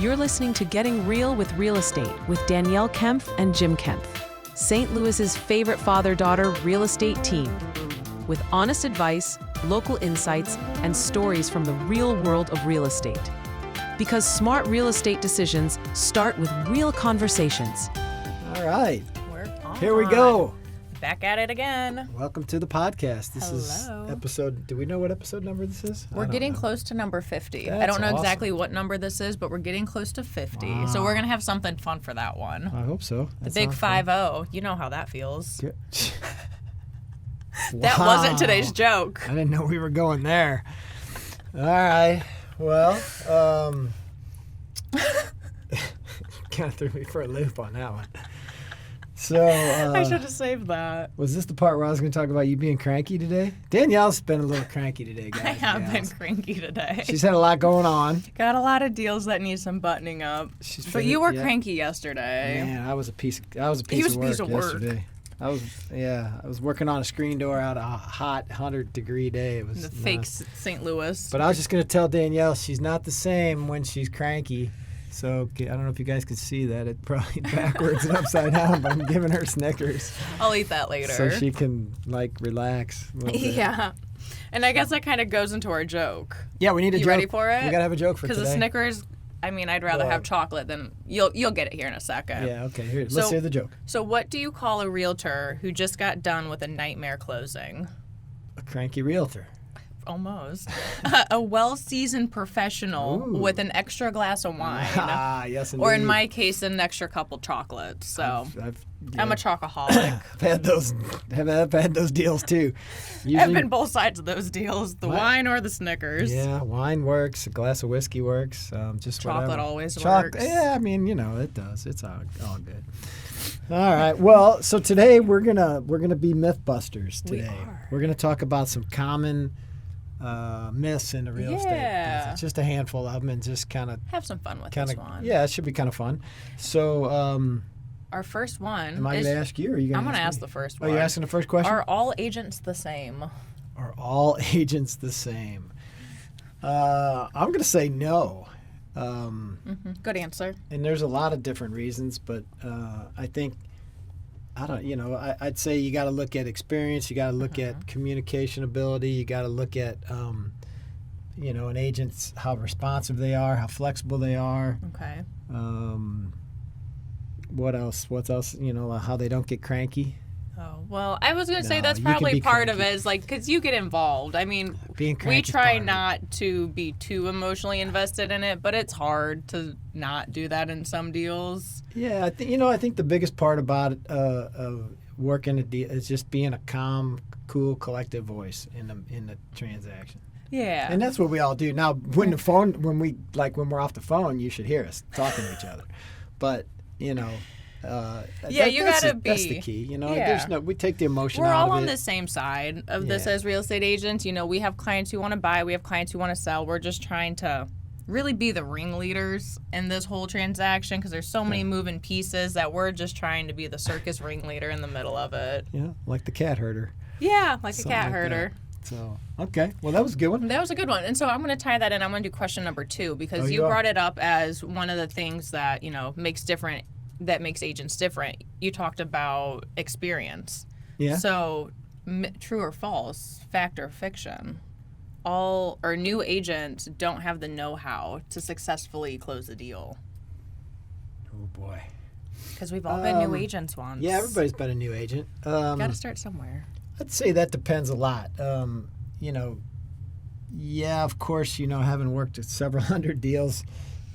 You're listening to Getting Real with Real Estate with Danielle Kempf and Jim Kempf, St. Louis's favorite father-daughter real estate team, with honest advice, local insights, and stories from the real world of real estate. Because smart real estate decisions start with real conversations. All right. We're on. Here we go. Back at it again. Welcome to the podcast. This Hello. is episode, do we know what episode number this is? We're getting close to number 50. I That's don't know awesome. exactly what number this is, but we're getting close to 50. Wow. So we're going to have something fun for that one. I hope so. The big 5-0. You know how that feels. Good. That wasn't today's joke. I didn't know we were going there. All right. Well, kind of threw me for a loop on that one. So, I should have saved that. was this the part where I was going to talk about you being cranky today? Danielle's been a little cranky today, guys. I have been cranky today. She's had a lot going on. Got a lot of deals that need some buttoning up. But you were cranky yesterday. Man, I was a piece of work yesterday. I was working on a screen door out of a hot 100-degree day. It was The fake St. Louis. But I was just going to tell Danielle she's not the same when she's cranky. So I don't know if you guys can see that. It's probably backwards and upside down, but I'm giving her Snickers. I'll eat that later. So she can, relax a little bit. Yeah. And I guess that kind of goes into our joke. Yeah, we need a joke. You ready for it? We got to have a joke for today. Because the Snickers, I'd rather have chocolate than... You'll get it here in a second. Yeah, okay. Here, let's hear the joke. So what do you call a realtor who just got done with a nightmare closing? A cranky realtor. Almost. A well-seasoned professional with an extra glass of wine. Ah, yes, indeed. Or in my case, an extra couple chocolates. So I'm a chocoholic. I've had those deals too. I've been both sides of those deals, the wine or the Snickers. Yeah, wine works. A glass of whiskey works. Just chocolate whatever. always works. Yeah, it does. It's all good. All right. Well, so today we're gonna be Mythbusters today. We are. We're gonna talk about some common myths in the real estate business. Just a handful of them, and just kind of have some fun with this one. Yeah, it should be kind of fun. So, our first one. am I going to ask you, or are you going to? I'm going to ask ask me? the first Oh, one. you're asking the first question? Are all agents the same? Are all agents the same? I'm going to say no. Good answer. And there's a lot of different reasons, but I think I'd say you got to look at experience, you got to look at communication ability, you got to look at an agent's how responsive they are, how flexible they are. Okay. What else? How they don't get cranky. Oh, well, I was going to say No, that's you can probably be part of cranky. it is because you get involved. I mean, Being we cranky is try part of it. not to be too emotionally invested in it, but it's hard to not do that in some deals. Yeah, I think the biggest part about working a deal is just being a calm, cool, collective voice in the transaction. Yeah. And that's what we all do. Now, when we're off the phone, you should hear us talking to each other. But you gotta be. That's the key. Yeah. We take the emotion We're out all of on it. the same side of this Yeah. as real estate agents. We have clients who want to buy. We have clients who want to sell. We're just trying to really be the ringleaders in this whole transaction because there's so many moving pieces that we're just trying to be the circus ringleader in the middle of it. Yeah, like the cat herder. Yeah, like Something a cat like herder. that. So, okay. Well, that was a good one. That was a good one. And so I'm going to tie that in. I'm going to do question number 2 because you are. brought it up as one of the things that, makes agents different. You talked about experience. Yeah. So true or false, fact or fiction, all or new agents don't have the know-how to successfully close a deal. Oh, boy. Because we've all been new agents once. Yeah, everybody's been a new agent. Got to start somewhere. I'd say that depends a lot. Of course, having worked at several hundred deals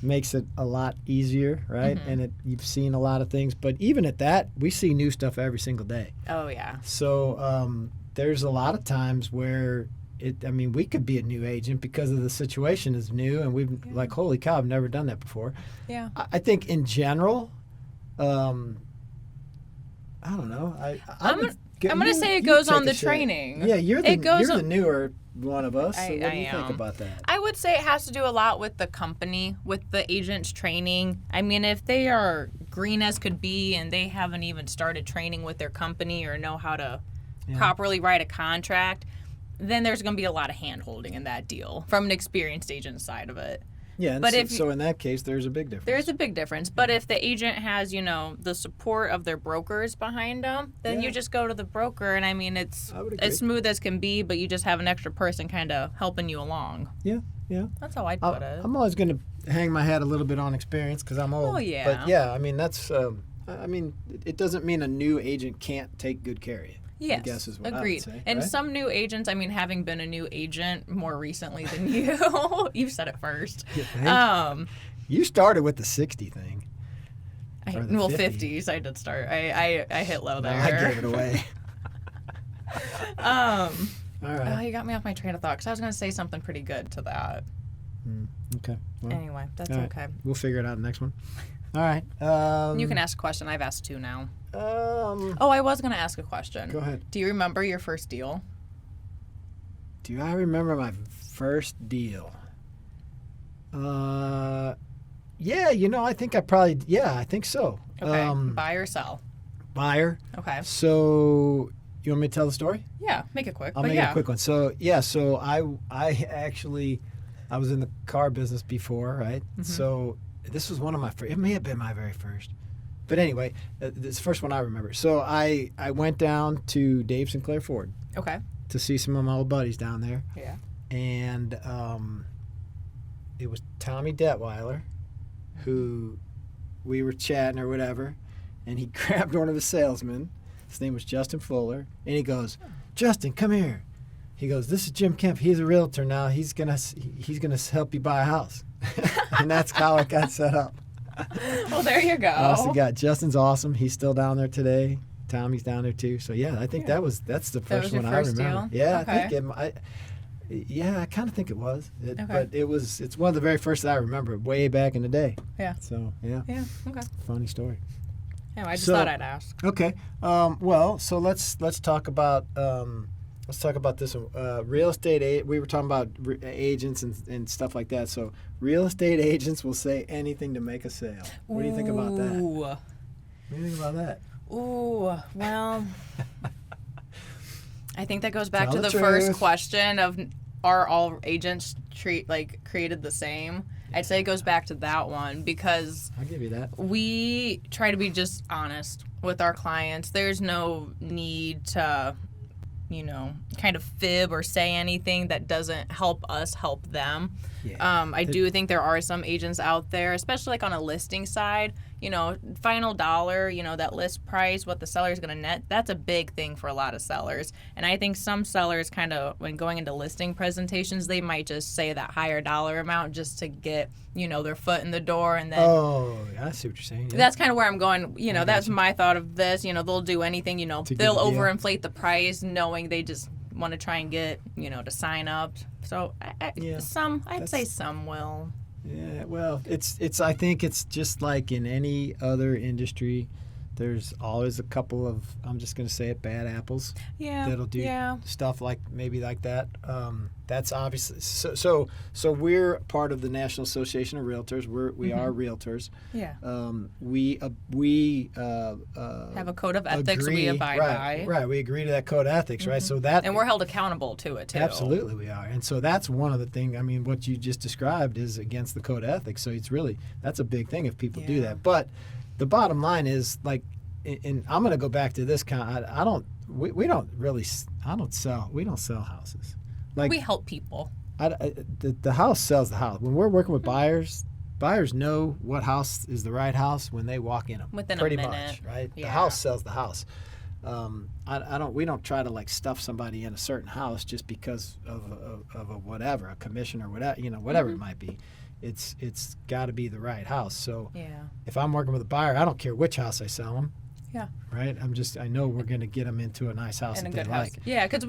makes it a lot easier, right? Mm-hmm. And you've seen a lot of things. But even at that, we see new stuff every single day. Oh, yeah. So there's a lot of times where we could be a new agent because of the situation is new, and we've like, holy cow, I've never done that before. Yeah. I think in general, I don't know. I'm going to say it goes on the training. Yeah, you're the newer one of us. So what do you think about that? I would say it has to do a lot with the company, with the agent's training. I mean, if they are green as could be and they haven't even started training with their company or know how to properly write a contract, then there's going to be a lot of hand-holding in that deal from an experienced agent side of it. Yeah, and But so in that case, there's a big difference. There is a big difference. But if the agent has, the support of their brokers behind them, then you just go to the broker. And I mean, it's I would agree. as smooth as can be, but you just have an extra person kind of helping you along. Yeah. That's how I'd put it. I'm always going to hang my hat a little bit on experience because I'm old. Oh, yeah. But yeah, I mean, that's, it doesn't mean a new agent can't take good care of you. Yes, I guess is what agreed. I would say, and right? some new agents, I mean, having been a new agent more recently than you, you said it first. You think? You started with the 60 thing. Or the 50. 50s. I did start. I hit low there. I gave it away. All right. Oh, you got me off my train of thought because I was going to say something pretty good to that. Okay. Well, Anyway, that's all right. okay. We'll figure it out in the next one. All right. You can ask a question. I've asked 2 now. Oh, Oh, I was going to ask a question. go ahead. Do you remember your first deal? Do I remember my first deal? Yeah, I think I think so. Okay. Buy or sell? Buyer. Okay. So, you want me to tell the story? Yeah, make it quick. I'll but make yeah. it a quick one. So, I actually, I was in the car business before, right? Mm-hmm. So, this was one of my first, it may have been my very first. But anyway, this is the first one I remember. So, I went down to Dave Sinclair Ford Okay. to see some of my old buddies down there. Yeah. And it was Tommy Detweiler, who we were chatting or whatever, and he grabbed one of his salesmen. His name was Justin Fuller, and he goes, "Justin, come here." He goes, "This is Jim Kemp. He's a realtor now. He's gonna help you buy a house." And that's how it got set up. Well, there you go. Honest to God, Justin's awesome. He's still down there today. Tommy's down there too. So yeah, I think that's the first was your one first I remember. deal? Yeah, Okay. I think I kind of think it was. Okay. But it's one of the very first that I remember way back in the day. Yeah. So yeah, Yeah. Okay. funny story. Anyway, I just So- thought I'd ask. Okay. Well, so let's talk about this one. Real estate. We were talking about agents and stuff like that. So real estate agents will say anything to make a sale. What do you think about that? Ooh. What do you think about that? Ooh. Well, I think that goes back Tell to the the first truth. question of are all agents created the same? I'd say it goes back to that one because I'll give you that. we try to be just honest with our clients. There's no need to, kind of fib or say anything that doesn't help us help them. Yeah. I do think there are some agents out there, especially like on a listing side, final dollar, that list price, what the seller's going to net, that's a big thing for a lot of sellers. And I think some sellers kind of, when going into listing presentations, they might just say that higher dollar amount just to get, their foot in the door. And then Oh, I see what you're saying. Yeah. that's kind of where I'm going. That's you. my thought of this. They'll do anything, get they'll the deal. overinflate the price knowing they just want to try and get, to sign up. So Yeah. I'd say some will. Yeah, well, it's. I think it's just like in any other industry. There's always a couple of, I'm just going to say it, bad apples Yeah. that'll do Yeah. stuff like that. That's obviously so. We're part of the National Association of Realtors. We are realtors. Yeah. We Have a code of ethics agree, we abide by. Right. We agree to that code of ethics, right? So that And we're held accountable to it, too. Absolutely, we are, and so that's one of the things. I mean, what you just described is against the code of ethics. So that's a big thing if people do Yeah. that. But the bottom line is, like, and I'm going to go back to this kind. We don't sell houses. Like We help people. the house sells the house. When we're working with buyers know what house is the right house when they walk in them. Within a pretty minute. much, right? The Yeah. house sells the house. We don't try to like stuff somebody in a certain house just because of a whatever, a commission or whatever, whatever it might be. It's got to be the right house. So Yeah. if I'm working with a buyer, I don't care which house I sell them. Yeah. Right? I know we're going to get them into a nice house And a that they good house. like. Yeah, because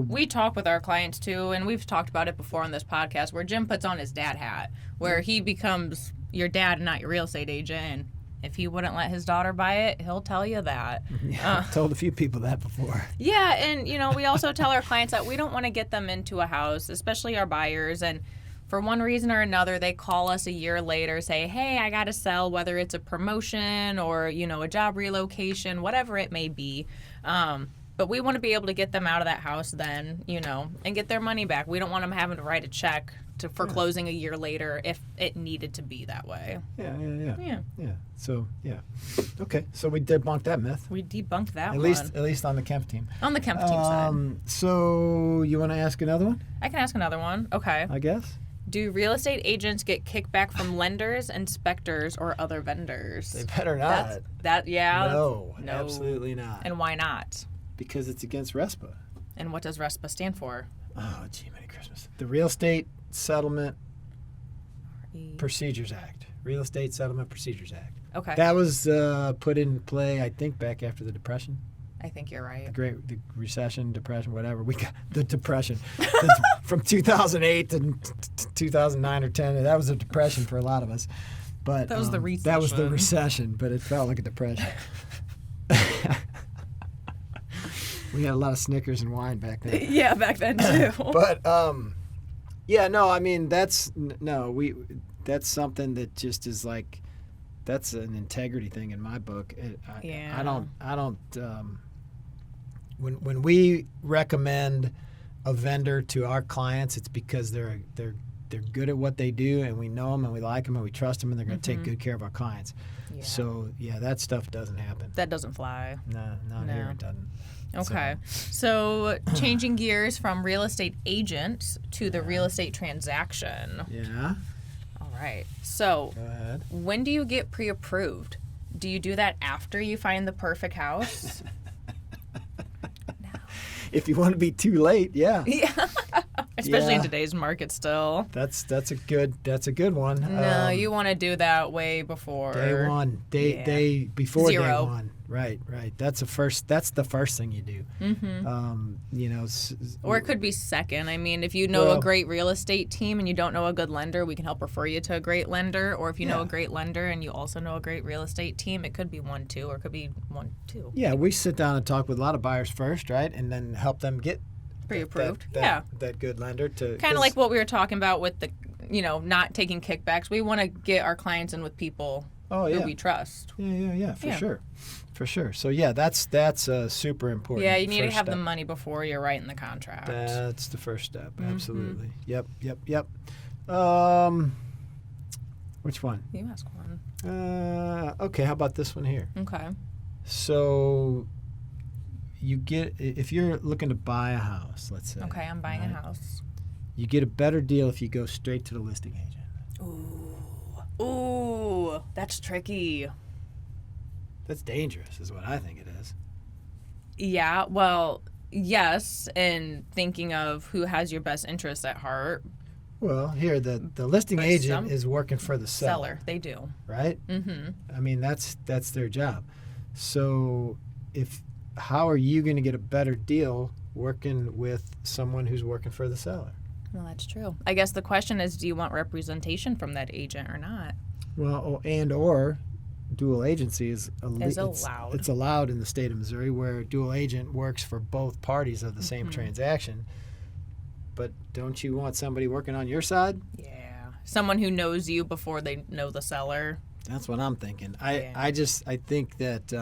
we talk with our clients too, and we've talked about it before on this podcast, where Jim puts on his dad hat, where he becomes your dad and not your real estate agent. And if he wouldn't let his daughter buy it, he'll tell you that. Yeah, I've told a few people that before. Yeah, and we also tell our clients that we don't want to get them into a house, especially our buyers, and for one reason or another, they call us a year later, say, hey, I got to sell, whether it's a promotion or, a job relocation, whatever it may be. But we want to be able to get them out of that house then, and get their money back. We don't want them having to write a check for closing a year later if it needed to be that way. Yeah. So, yeah. Okay, so we debunked that myth. We debunked that At least on the Kemp team. On the Kemp team side. So you want to ask another one? I can ask another one. Okay. I guess. Do real estate agents get kickback from lenders, inspectors, or other vendors? They better not. No, absolutely not. And why not? Because it's against RESPA. And what does RESPA stand for? Oh, gee, Merry Christmas. The Real Estate Settlement Procedures Act. Real Estate Settlement Procedures Act. Okay. That was put in play, I think, back after the Depression. I think you're right. The recession, depression, whatever. We got the depression from 2008 to 2009 or 10. That was a depression for a lot of us. But that was the recession. That was the recession, but it felt like a depression. We had a lot of Snickers and wine back then. Yeah, back then too. But that's something that just is like, that's an integrity thing in my book. I don't. When we recommend a vendor to our clients, it's because they're good at what they do, and we know them, and we like them, and we trust them, and they're going to take good care of our clients. Yeah. So that stuff doesn't happen. That doesn't fly. No, here it doesn't. Okay. So changing gears from real estate agent to the real estate transaction. Yeah. All right. So go ahead. When do you get pre-approved? Do you do that after you find the perfect house? No. If you want to be too late, yeah. Yeah. Especially in today's market still. That's a good one. No, you want to do that way before day one. Day before 0. Day one. Right. That's the first thing you do. Mm-hmm. Or it could be second. I mean, if you know a great real estate team and you don't know a good lender, we can help refer you to a great lender. Or if you know a great lender and you also know a great real estate team, it could be 1, 2, or it could be 1, 2. Yeah, we sit down and talk with a lot of buyers first, right, and then help them get pre-approved. That good lender to kind of like what we were talking about with the not taking kickbacks. We want to get our clients in with people who we trust. Yeah, for sure. So that's super important. Yeah, you need to have the money before you're writing the contract. That's the first step. Absolutely. Yep. Which one? You ask one. Okay, how about this one here? Okay. So if you're looking to buy a house, let's say. Okay, I'm buying a house. You get a better deal if you go straight to the listing agent. Ooh, that's tricky. That's dangerous, is what I think it is. Yeah, well, yes, and thinking of who has your best interest at heart. Well, here, the listing agent is working for the seller. They do. Right? Mm-hmm. I mean, that's their job. So how are you going to get a better deal working with someone who's working for the seller? Well, that's true. I guess the question is, do you want representation from that agent or not? Well, or dual agency is allowed. It's allowed in the state of Missouri, where a dual agent works for both parties of the same transaction. But don't you want somebody working on your side? Yeah. Someone who knows you before they know the seller. That's what I'm thinking. I think that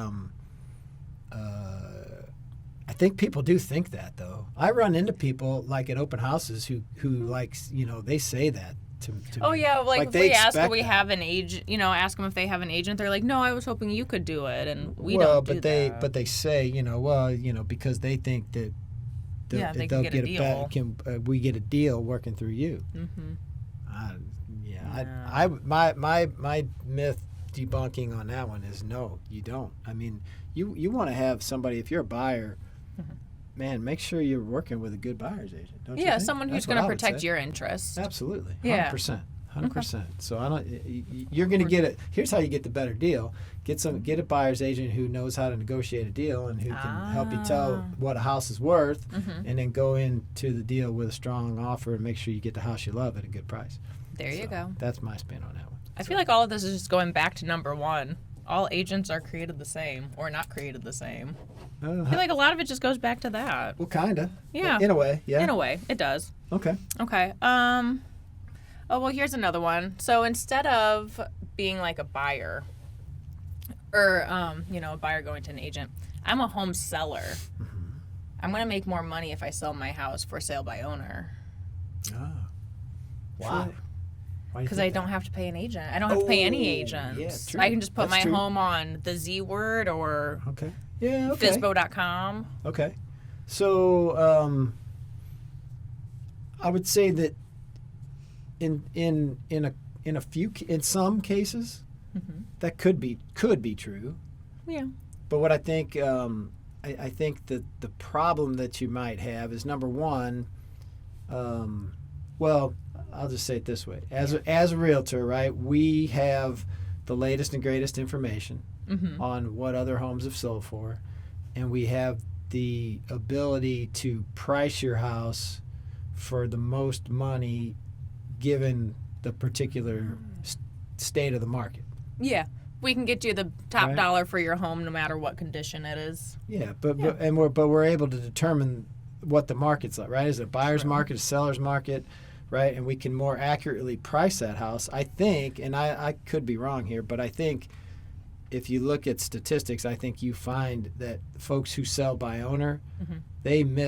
I think people do think that, though. I run into people like at open houses who like, they say that to me. Oh yeah, like if we ask if we have an agent, ask them if they have an agent, they're like, "No, I was hoping you could do it," and we don't do that. But they say, because they think that they can get a deal. We get a deal working through you. Mm-hmm. My myth debunking on that one is no, you don't. I mean, you want to have somebody, if you're a buyer, man, make sure you're working with a good buyer's agent, don't you think? Someone who's going to protect your interests. Absolutely. Yeah. 100%. So you're going to get it. Here's how you get the better deal. Get a buyer's agent who knows how to negotiate a deal and who can help you tell what a house is worth, and then go into the deal with a strong offer and make sure you get the house you love at a good price. There you go. That's my spin on that one. I feel like all of this is just going back to number one. All agents are created the same or not created the same. I feel like a lot of it just goes back to that. Well, kind of. Yeah. In a way, yeah. In a way, it does. Okay. Oh, well, here's another one. So instead of being like a buyer or, a buyer going to an agent, I'm a home seller. I'm going to make more money if I sell my house for sale by owner. Ah. Why? Because I don't have to pay an agent. I don't have to pay any agents. Yeah, true. I can just put That's my true. home on the Z Word or Okay. Yeah, okay. Fizbo.com. Okay. So I would say that in some cases that could be true. Yeah. But what I think I think that the problem that you might have is, number one, well, I'll just say it this way. As a realtor, right, we have the latest and greatest information on what other homes have sold for, and we have the ability to price your house for the most money given the particular state of the market. Yeah. We can get you the top Right. dollar for your home no matter what condition it is. Yeah, but we're able to determine what the market's like, right? Is it a buyer's market, a seller's market, right? And we can more accurately price that house. I think, and I could be wrong here, but I think if you look at statistics, I think you find that folks who sell by owner, they in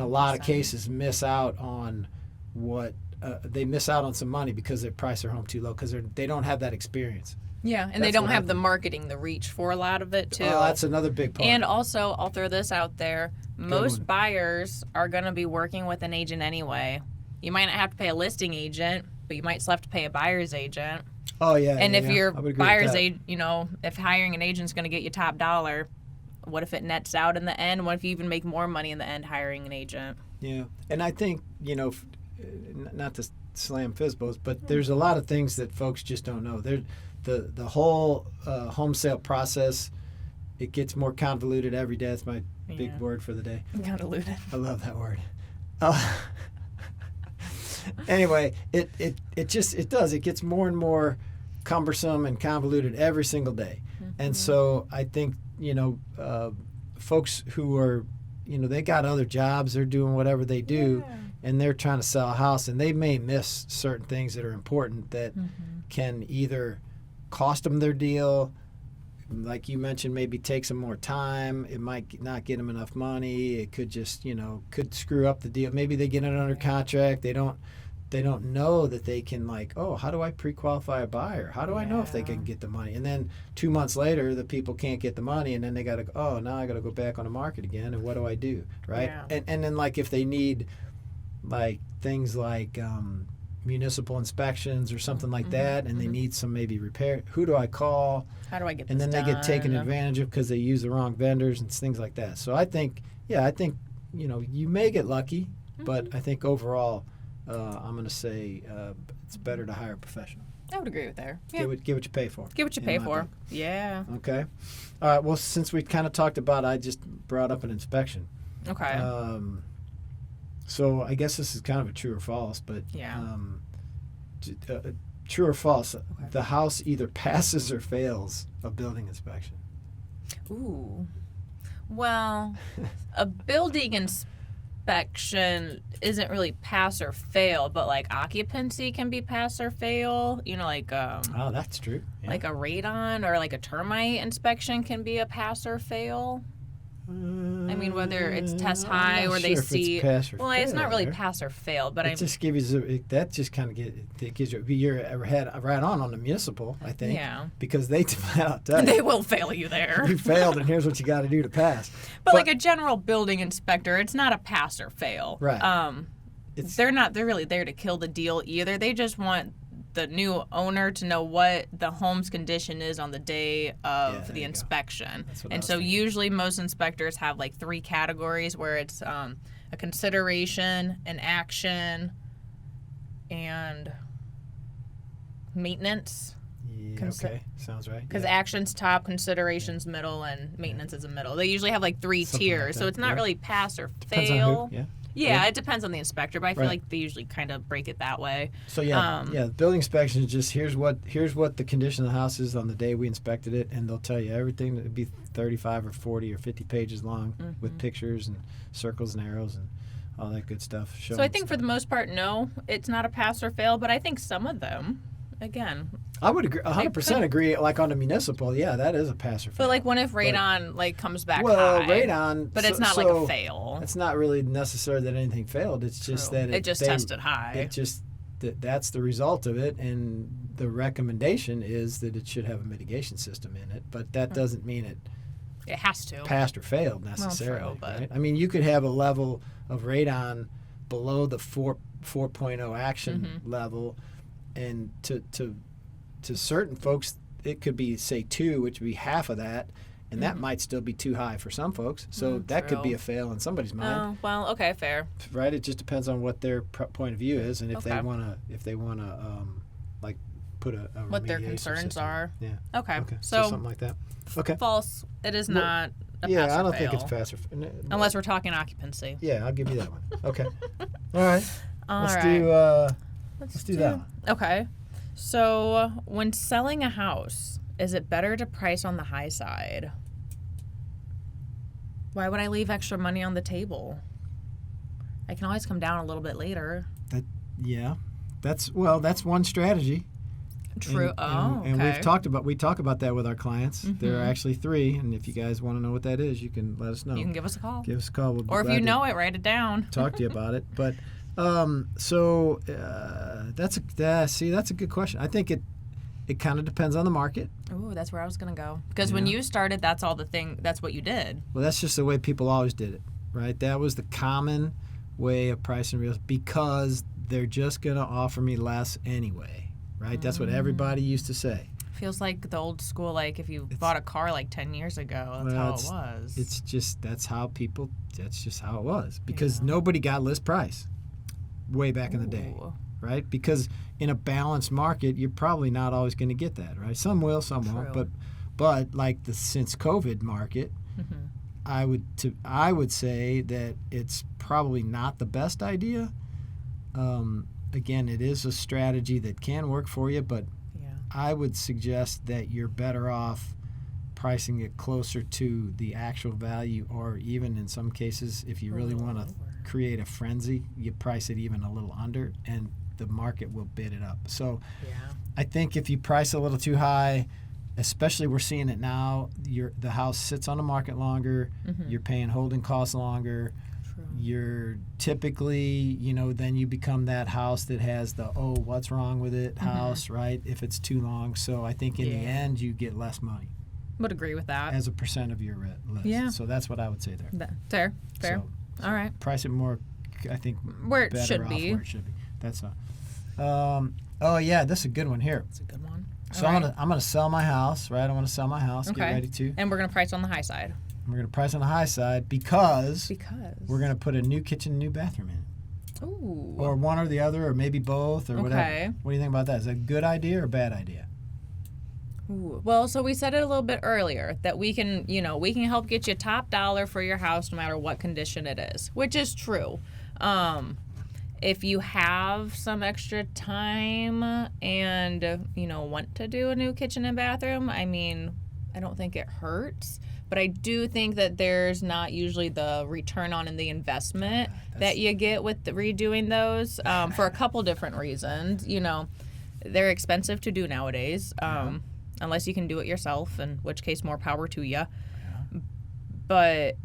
a lot of cases miss out on they miss out on some money because they price their home too low because they don't have that experience. Yeah, and they That's don't what have I the think. marketing, the reach for a lot of it, too. Oh, that's another big part. And also, I'll throw this out there. one. Most buyers are going to be working with an agent anyway. You might not have to pay a listing agent, but you might still have to pay a buyer's agent. Oh, yeah. And if yeah, your I would agree with buyer's that. agent, if hiring an agent's going to get you top dollar, what if it nets out in the end? What if you even make more money in the end hiring an agent? Yeah, and I think, not to slam Fizbos, but there's a lot of things that folks just don't know. The whole home sale process, it gets more convoluted every day. That's my big Yeah. word for the day. Convoluted. I love that word. Anyway, it does. It gets more and more cumbersome and convoluted every single day. And so I think, folks who are, they got other jobs, they're doing whatever they do, and they're trying to sell a house, and they may miss certain things that are important that can either cost them their deal, like you mentioned, maybe take some more time. It might not get them enough money. It could just, could screw up the deal. Maybe they get it under contract. They don't know that they can, how do I pre-qualify a buyer? How do I know if they can get the money? And then 2 months later, the people can't get the money, and then they got to, now I got to go back on the market again, and what do I do, right? Yeah. And then, if they need, things like municipal inspections or something like that, and they need some maybe repair, who do I call? How do I get this And then they get taken done? advantage of because they use the wrong vendors and things like that. So I think, you may get lucky, but I think overall, I'm going to say it's better to hire a professional. I would agree with there. Yeah. Get what you pay for. Get what you in pay my for. book. Yeah. Okay. All right. Well, since we kind of talked about, I just brought up an inspection. Okay. So I guess this is kind of a true or false, but Yeah. True or false, the house either passes or fails a building inspection. Ooh. Well, a building inspection isn't really pass or fail, but occupancy can be pass or fail. Oh, that's true. Yeah. Like a radon or a termite inspection can be a pass or fail. I mean, whether it's test high I'm not or they sure if see. it's pass or It's not really fail. pass or fail, but It just gives you that just kind of gives you your head right on the municipal, I think. Yeah. Because they flat out tell they you will fail you there. you failed, and here's what you got to do to pass. But a general building inspector, it's not a pass or fail. Right. They're really there to kill the deal either. They just want the new owner to know what the home's condition is on the day of the inspection. That's what I And was so thinking. usually most inspectors have 3 categories where it's a consideration, an action, and maintenance. Yeah, okay, sounds right. Because Yeah. action's top, consideration's middle, and maintenance is a middle. They usually have 3 Something tiers, like so that, it's not yeah. really pass or Depends on fail. who, yeah. Yeah, it depends on the inspector, but I feel Right. like they usually kind of break it that way. So the building inspection is just here's what the condition of the house is on the day we inspected it, and they'll tell you everything. It'd be 35 or 40 or 50 pages long with pictures and circles and arrows and all that good stuff. So I think for the most part, no, it's not a pass or fail, but I think some of them, again, I would agree, 100% agree. Like on the municipal, yeah, that is a pass or fail. But like, what if radon like comes back well, high? radon, but it's not like a fail. It's not really necessary that anything failed. It's just that it just tested high. It just that's the result of it, and the recommendation is that it should have a mitigation system in it. But that doesn't mean it has to passed or failed necessarily. Well, true, but... right? I mean, you could have a level of radon below the 4.0 action level, and to certain folks it could be say 2, which would be half of that, and that might still be too high for some folks. So that could be a fail in somebody's mind. Oh, well, okay, fair. Right? It just depends on what their point of view is, and if they wanna like put a what their remediation concerns system. are. Yeah. Okay. So something like that. Okay. False. It is not. A Yeah, pass or I don't fail. think it's pass or Unless we're talking occupancy. Yeah, I'll give you that one. Okay. All right. Let's do that one. Okay. So, when selling a house, is it better to price on the high side? Why would I leave extra money on the table? I can always come down a little bit later. That's one strategy. True. And okay. we talk about that with our clients. There are actually 3, and if you guys want to know what that is, you can let us know. You can give us a call. Give us a call. We'll be or if glad you to know it, write it down. talk to you about it. But that's a good question. I think it kind of depends on the market. Ooh, that's where I was gonna go. Because when you started, that's what you did. Well, that's just the way people always did it, right? That was the common way of pricing real estate because they're just gonna offer me less anyway. Right, that's what everybody used to say. Feels like the old school, like if you bought a car like 10 years ago, that's how it was. It's just that's how it was because nobody got list price way back in the day, right? Because in a balanced market, you're probably not always going to get that, right? Some will, some won't. But like since COVID market, I would say that it's probably not the best idea. Again, it is a strategy that can work for you, but I would suggest that you're better off pricing it closer to the actual value, or even in some cases, if you really want to create a frenzy, you price it even a little under, and the market will bid it up. So I think if you price a little too high, especially we're seeing it now, the house sits on the market longer, you're paying holding costs longer. You're typically, then you become that house that has the, what's wrong with it house, right? If it's too long. So I think in the end, you get less money. Would agree with that. As a percent of your list. Yeah. So that's what I would say there. Fair. So all right. Price it more, I think, where it better should off be. Where it should be. That's all. This is a good one here. It's a good one. So I'm gonna sell my house, right? I want to sell my house. Okay. Get ready to. And we're gonna price on the high side. We're going to price on the high side because we're going to put a new kitchen, new bathroom in. Ooh. Or one or the other, or maybe both, or whatever. What do you think about that? Is that a good idea or a bad idea? Ooh. Well, so we said it a little bit earlier that we can help get you top dollar for your house no matter what condition it is, which is true. If you have some extra time and, want to do a new kitchen and bathroom, I mean, I don't think it hurts. But I do think that there's not usually the return on in the investment that you get with redoing those for a couple different reasons. They're expensive to do nowadays, unless you can do it yourself, in which case more power to you. Yeah. But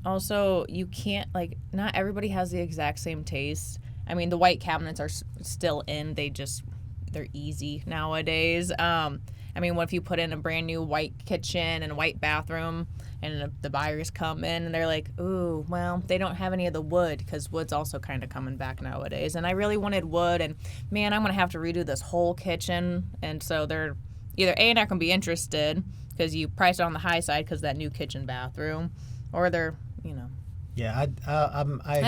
also you can't, not everybody has the exact same taste. I mean, the white cabinets are still in. They're easy nowadays. I mean, what if you put in a brand new white kitchen and a white bathroom and the buyers come in and they're like, ooh, well, they don't have any of the wood because wood's also kind of coming back nowadays. And I really wanted wood and, man, I'm going to have to redo this whole kitchen. And so they're either A, not going to be interested because you priced it on the high side because that new kitchen bathroom, or they're, Yeah, I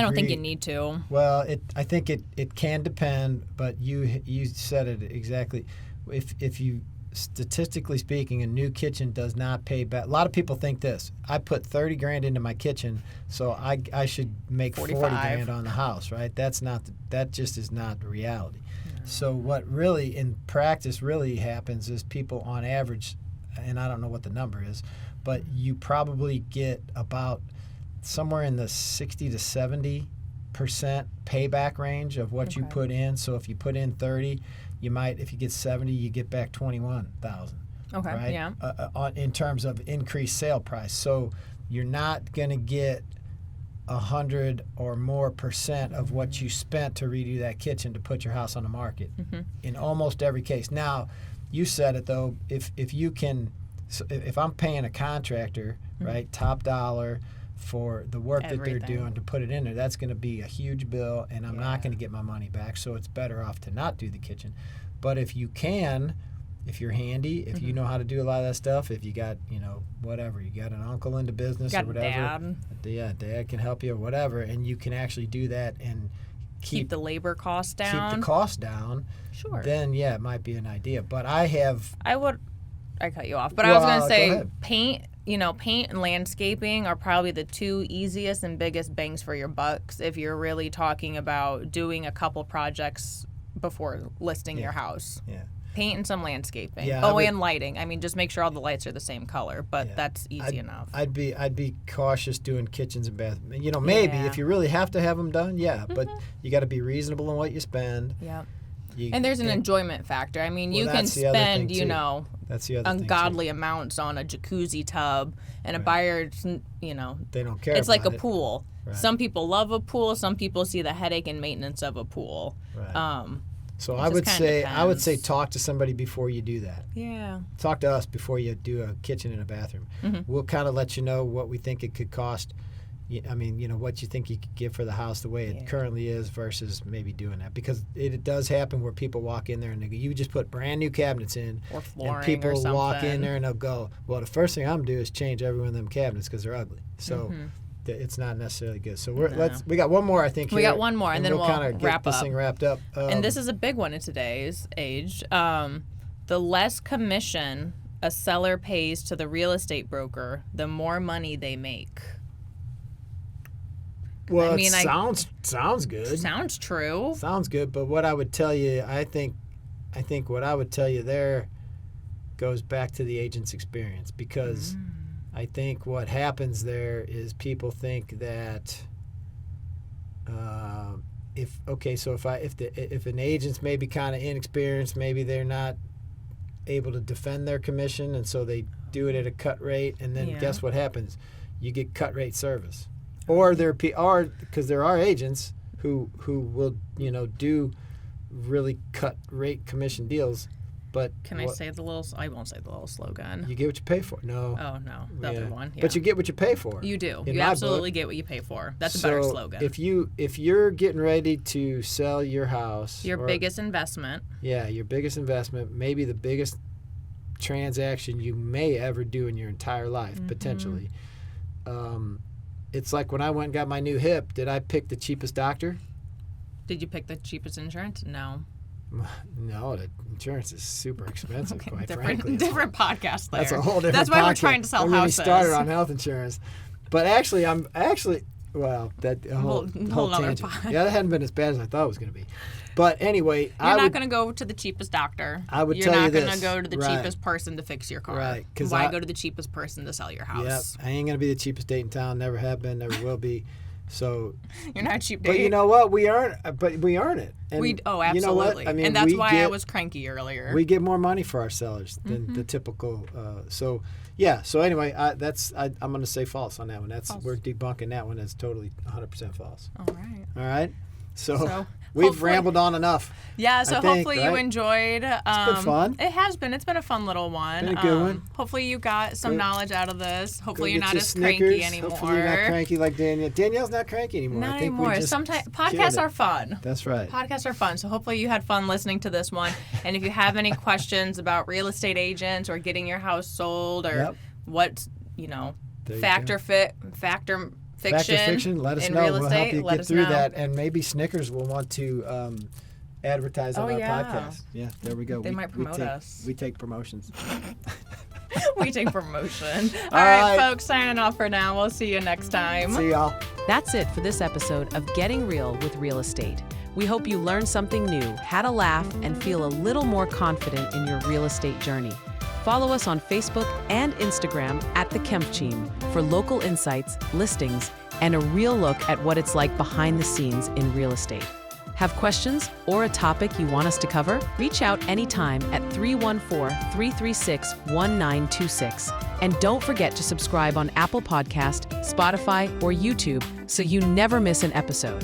don't think you need to. Well, I think it can depend, but you said it exactly. If you statistically speaking, a new kitchen does not pay back. A lot of people think this: I put $30,000 into my kitchen, so I should make $40,000 on the house, right? That just is not the reality. No. So what really in practice really happens is people on average, and I don't know what the number is, but you probably get about somewhere in the 60 to 70% payback range of what you put in. So if you put in 30, you might, if you get 70, you get back 21,000. Okay. Right? Yeah. In terms of increased sale price. So you're not going to get 100 or more % of what you spent to redo that kitchen to put your house on the market in almost every case. Now, you said it though, if you can, so if I'm paying a contractor, right, top dollar for the work that they're doing to put it in there, that's going to be a huge bill, and I'm not going to get my money back, so it's better off to not do the kitchen. But if you can, if you're handy, if you know how to do a lot of that stuff, if you got, whatever, you got an uncle into business or whatever. Dad. Yeah, dad can help you or whatever, and you can actually do that and Keep the labor costs down. Keep the cost down. Sure. Then, yeah, it might be an idea. But I cut you off, but I was going to say go ahead. paint and landscaping are probably the two easiest and biggest bangs for your bucks if you're really talking about doing a couple projects before listing your house. Yeah. Paint and some landscaping. Yeah, and lighting. I mean, just make sure all the lights are the same color, but that's easy enough. I'd be cautious doing kitchens and bathrooms. Maybe if you really have to have them done, but you got to be reasonable in what you spend. Yeah. And there's an enjoyment factor. I mean, you can spend, that's the other ungodly amounts on a jacuzzi tub, and a buyer, they don't care. It's like a it. pool. Right. Some people love a pool. Some people see the headache and maintenance of a pool. Right. So I would say talk to somebody before you do that. Yeah. Talk to us before you do a kitchen and a bathroom. We'll kind of let you know what we think it could cost. I mean, what you think you could get for the house the way it currently is versus maybe doing that. Because it does happen where people walk in there and you just put brand new cabinets in. Or flooring and people or something. walk in there and they'll go, well, the first thing I'm going to do is change every one of them cabinets because they're ugly. So it's not necessarily good. So we got one more, I think. We got one more, and then we'll kind of wrap get this thing wrapped up. And this is a big one in today's age. The less commission a seller pays to the real estate broker, the more money they make. Well, it sounds good. Sounds true. Sounds good, but what I would tell you, I think what I would tell you there goes back to the agent's experience, because I think what happens there is people think that if an agent's maybe kind of inexperienced, maybe they're not able to defend their commission, and so they do it at a cut rate, and then guess what happens? You get cut rate service. Or because there are agents who will do really cut rate commission deals, but I say the little? I won't say the little slogan. You get what you pay for. No. Oh no, the other one. Yeah. But you get what you pay for. You do. You absolutely get what you pay for. That's a better slogan. If you're getting ready to sell your house, your biggest investment. Yeah, your biggest investment, maybe the biggest transaction you may ever do in your entire life, potentially. It's like when I went and got my new hip, did I pick the cheapest doctor? Did you pick the cheapest insurance? No. No, the insurance is super expensive, quite frankly. Different podcast there. That's a whole different That's why podcast. we're trying to sell houses. houses. We started on health insurance. But actually, well, that whole tangent. Yeah, that hadn't been as bad as I thought it was going to be. But anyway, you're not going to go to the cheapest doctor. I would you're tell you this. You're not going to go to the cheapest person to fix your car. Right. Why go to the cheapest person to sell your house? Yep. I ain't going to be the cheapest date in town. Never have been. Never will be. So you're not a cheap date. But you know what? We earn it. And absolutely. You know what? I mean, and that's why I was cranky earlier. We get more money for our sellers than the typical. So anyway, I'm going to say false on that one. We're debunking that one as totally 100% false. All right. So we've rambled on enough. Yeah, so hopefully you enjoyed. It's been fun. It has been. It's been a fun little one. Been a good one. Hopefully you got some knowledge out of this. Hopefully you're not as cranky anymore. Hopefully you're not cranky like Danielle. Danielle's not cranky anymore. Not I think anymore. Sometimes podcasts are fun. That's right. Podcasts are fun. So hopefully you had fun listening to this one. And if you have any questions about real estate agents or getting your house sold or what, factor fiction, let us in know. real We'll estate, help you get through that. And maybe Snickers will want to advertise on our podcast. Yeah, there we go. They might promote us. We take promotions. We take promotion. All right, folks, signing off for now. We'll see you next time. See y'all. That's it for this episode of Getting Real with Real Estate. We hope you learned something new, had a laugh, and feel a little more confident in your real estate journey. Follow us on Facebook and Instagram at The Kempf Team for local insights, listings, and a real look at what it's like behind the scenes in real estate. Have questions or a topic you want us to cover? Reach out anytime at 314-336-1926. And don't forget to subscribe on Apple Podcast, Spotify, or YouTube so you never miss an episode.